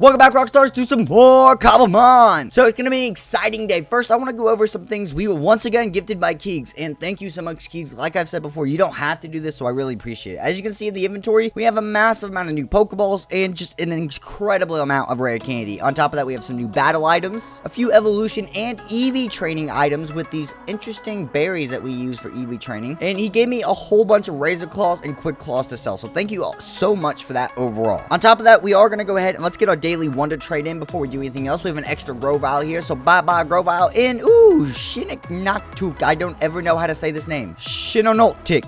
Welcome back, Rockstars, to some more Cobblemon. So it's gonna be an exciting day. First, I want to go over some things we were once again gifted by Keegs, and thank you so much, Keegs. Like I've said before, you don't have to do this, so I really appreciate it. As you can see in the inventory, we have a massive amount of new Pokeballs and just an incredible amount of rare candy. On top of that, we have some new battle items, a few evolution and Eevee training items with these interesting berries that we use for Eevee training, and he gave me a whole bunch of Razor Claws and Quick Claws to sell. So thank you all so much for that overall. On top of that, we are gonna go ahead and let's get our daily wonder trade in before we do anything else. We have an extra Grovyle here, so bye-bye Grovyle. And ooh, Shiniknaktuk. I don't ever know how to say this name. Shinonotic.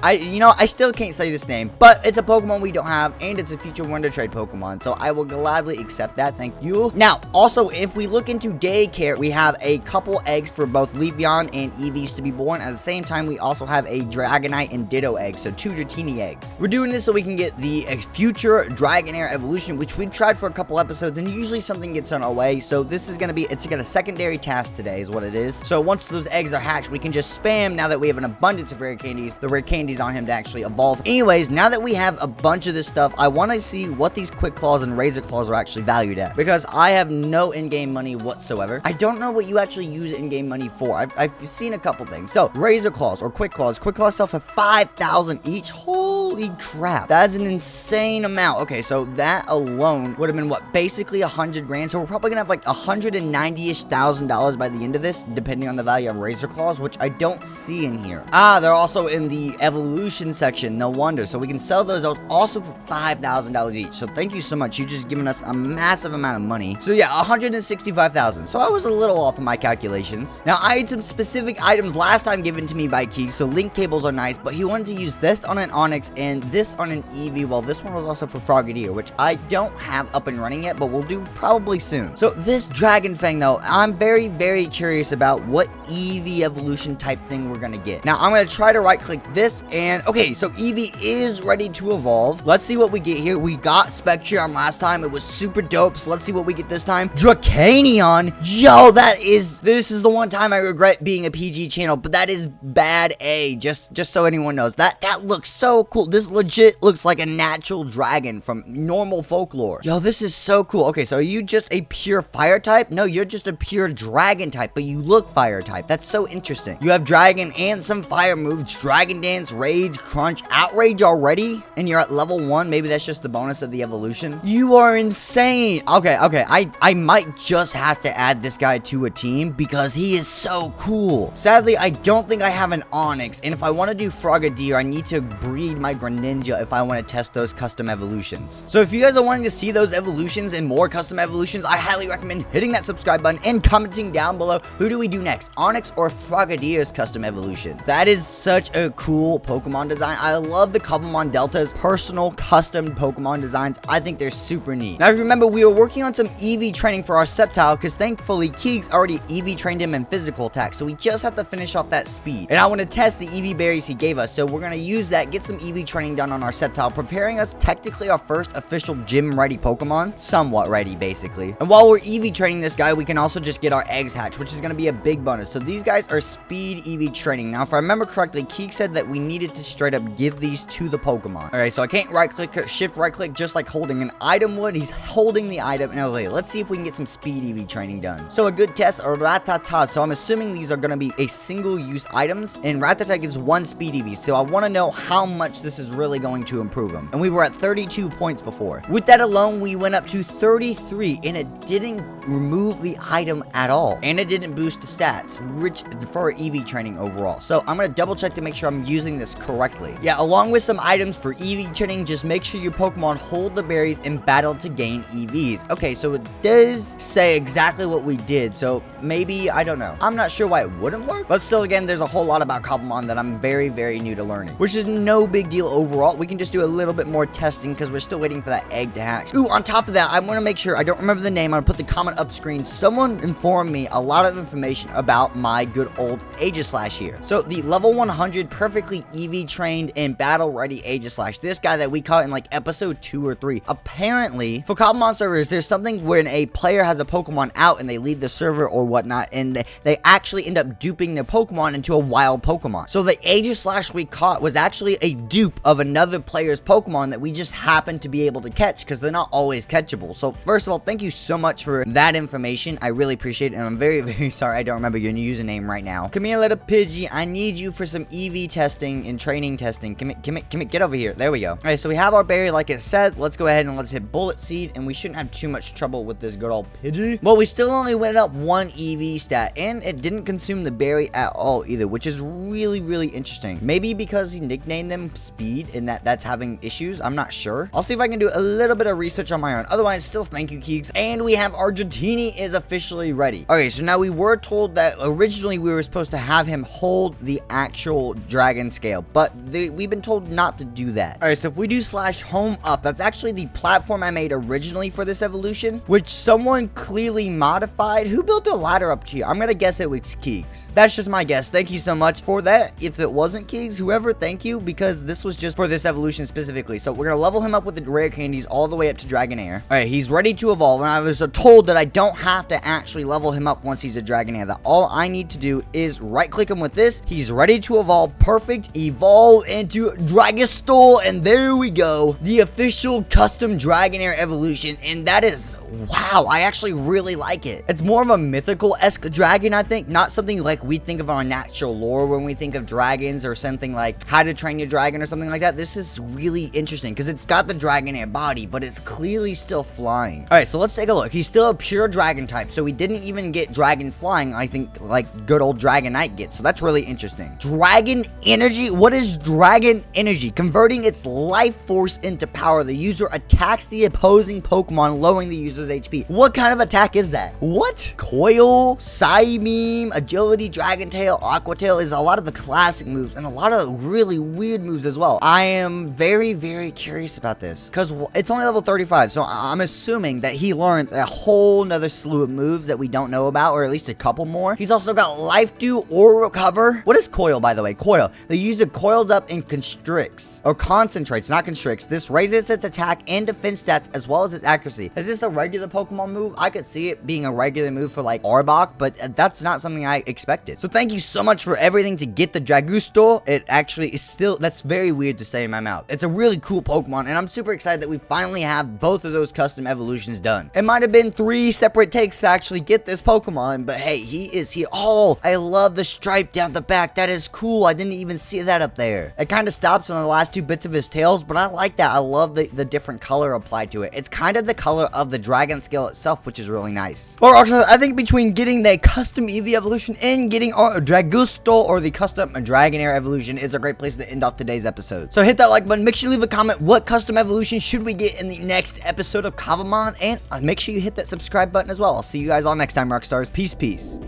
I still can't say this name, but it's a Pokemon we don't have, and it's a future wonder trade Pokemon, so I will gladly accept that. Thank you. Now, also, if we look into daycare, we have a couple eggs for both Leafeon and Eevees to be born. At the same time, we also have a Dragonite and Ditto egg, so 2 Dratini eggs. We're doing this so we can get the future Dragonair evolution, which we tried for a couple episodes, and usually something gets on our way. So this is gonna be, it's got a secondary task today is what it is. So once those eggs are hatched, we can just spam, now that we have an abundance of rare candies, the rare candies on him to actually evolve. Anyways, now that we have a bunch of this stuff, I want to see what these Quick Claws and Razor Claws are actually valued at, because I have no in-game money whatsoever. I don't know what you actually use in-game money for. I've seen a couple things. So Razor Claws or Quick Claws sell for 5,000 each. Holy crap, that's an insane amount. Okay, so that alone would have been what, basically 100 grand. So we're probably gonna have like $190,000 by the end of this, depending on the value of Razor Claws, which I don't see in here. They're also in the evolution section, no wonder. So we can sell those also for $5,000 each. So thank you so much, you just given us a massive amount of money. So yeah, 165,000. So I was a little off in my calculations. Now I had some specific items last time given to me by Key, so link cables are nice, but he wanted to use this on an Onix and this on an Eevee. Well, this one was also for Frogadier, which I don't have up and running yet, but we'll do probably soon. So this Dragon Fang though, I'm very, very curious about what Eevee evolution type thing we're gonna get. Now I'm gonna try to right click this, and okay, so Eevee is ready to evolve. Let's see what we get here. We got Spectreon last time, it was super dope, so let's see what we get this time. Dracanion, yo, this is the one time I regret being a PG channel, but that is bad A, just so anyone knows. That looks so cool. This legit looks like a natural dragon from normal folklore. Yo, this is so cool. Okay, so are you just a pure fire type? No, you're just a pure dragon type, but you look fire type. That's so interesting. You have dragon and some fire moves, Dragon Dance, Rage, Crunch, Outrage already, and you're at level 1. Maybe that's just the bonus of the evolution. You are insane. Okay, I might just have to add this guy to a team because he is so cool. Sadly, I don't think I have an Onix, and if I want to do Frogadier, I need to breed my Greninja if I want to test those custom evolutions. So if you guys are wanting to see those evolutions and more custom evolutions, I highly recommend hitting that subscribe button and commenting down below, who do we do next, Onix or Frogadier's custom evolution? That is such a cool Pokemon design. I love the Cobblemon Delta's personal custom Pokemon designs. I think they're super neat. Now remember, we were working on some Eevee training for our Sceptile, because thankfully Keegs already Eevee trained him in physical attack, so we just have to finish off that speed. And I want to test the Eevee berries he gave us, so we're going to use that, get some Eevee training done on our Sceptile, preparing us technically our first official gym ready Pokemon, somewhat ready basically. And while we're Eevee training this guy, we can also just get our eggs hatched, which is going to be a big bonus. So these guys are speed Eevee training. Now if I remember correctly, Keek said that we needed to straight up give these to the Pokemon. Alright, so I can't right click, shift right click just like holding an item would. He's holding the item. And okay, let's see if we can get some speed Eevee training done. So a good test, or Rattata. So I'm assuming these are going to be a single use items, and Rattata gives 1 speed Eevee. So I want to know how much this is really going to improve him. And we were at 32 points before. With that alone, we went up to 33, and it didn't remove the item at all, and it didn't boost the stats, rich for Eevee training overall. So I'm gonna double check to make sure I'm using this correctly. Yeah, along with some items for Eevee training, just make sure your Pokemon hold the berries in battle to gain EVs. Okay, so it does say exactly what we did, so maybe, I don't know, I'm not sure why it wouldn't work, but still, again, there's a whole lot about Cobblemon that I'm very, very new to learning, which is no big deal overall. We can just do a little bit more testing because we're still waiting for that egg to hatch. Ooh, on top of that, I want to make sure, I don't remember the name, I'm gonna put the comment up screen. Someone informed me a lot of information about my good old Aegislash here. So the level 100 perfectly Eevee trained and battle ready Aegislash, this guy that we caught in like episode 2 or 3. Apparently for Cobblemon servers, there's something when a player has a Pokemon out and they leave the server or whatnot, and they actually end up duping their Pokemon into a wild Pokemon. So the Aegislash we caught was actually a dupe of another player's Pokemon that we just happened to be able to catch because they're not always catchable. So first of all, thank you so much for that information. I really appreciate it, and I'm very, very sorry I don't remember your username right now. Come here, little Pidgey. I need you for some Eevee testing and training testing. Come here, get over here. There we go. All right, so we have our berry like it said. Let's go ahead and let's hit Bullet Seed, and we shouldn't have too much trouble with this good old Pidgey. Well, we still only went up 1 Eevee stat, and it didn't consume the berry at all either, which is really, really interesting. Maybe because he nicknamed them Speed and that's having issues. I'm not sure. I'll see if I can do a little bit of research on my own. Otherwise, still thank you, Keeks. And we have our Dratini is officially ready. Okay, so now we were told that originally we were supposed to have him hold the actual dragon scale, but we've been told not to do that. All right, so if we do /home up, that's actually the platform I made originally for this evolution, which someone clearly modified. Who built a ladder up here? I'm gonna guess it was Keeks. That's just my guess. Thank you so much for that. If it wasn't Keeks, whoever, thank you, because this was just for this evolution specifically. So we're gonna level him up with the rare candies all the way up to Dragonair. All right, he's ready to evolve, and I was told that I don't have to actually level him up once he's a Dragonair. That all I need to do is right click him with this. He's ready to evolve. Perfect. Evolve into Dragestu, and there we go. The official custom Dragonair evolution, and that is, wow, I actually really like it. It's more of a mythical-esque dragon, I think, not something like we think of our natural lore when we think of dragons, or something like How to Train Your Dragon or something like that. This is really interesting because it's got the Dragonair body, but it's clearly still flying. All right, so let's take a look. He's still a pure dragon type, so we didn't even get dragon flying, I think, like good old Dragonite gets, so that's really interesting. Dragon energy? What is dragon energy? Converting its life force into power, the user attacks the opposing Pokemon, lowering the user's HP. What kind of attack is that? What? Coil, Psybeam, Agility, Dragon Tail, Aqua Tail is a lot of the classic moves, and a lot of really weird moves as well. I am very, very curious about this, because it's only level 35, so I'm assuming that he learns a whole nother slew of moves that we don't know about, or at least a couple more. He's also got Life Dew or Recover. What is Coil, by the way? Coil. The user coils up and constricts, or concentrates, not constricts. This raises its attack and defense stats as well as its accuracy. Is this a regular Pokemon move? I could see it being a regular move for like Arbok, but that's not something I expected. So thank you so much for everything to get the Dragestu. It actually is still, that's very weird to say in my mouth. It's a really cool Pokemon, and I'm super excited that we finally have both of those custom evolutions done. It might have been 3 separate takes to actually get this Pokemon, but hey, he is here. Oh, I love the stripe down the back. That is cool. I didn't even see that up there. It kind of stops on the last 2 bits of his tails, but I like that. I love the different color applied to it. It's kind of the color of the dragon scale itself, which is really nice. Or also, I think between getting the custom Eevee evolution and getting our Dragestu or the custom Dragonair evolution is a great place to end off today's episode. So hit that like button. Make sure you leave a comment. What custom evolution should we get in the next episode of Cobblemon? And make sure you hit that subscribe button as well. I'll see you guys all next time, Rockstars. Peace, peace.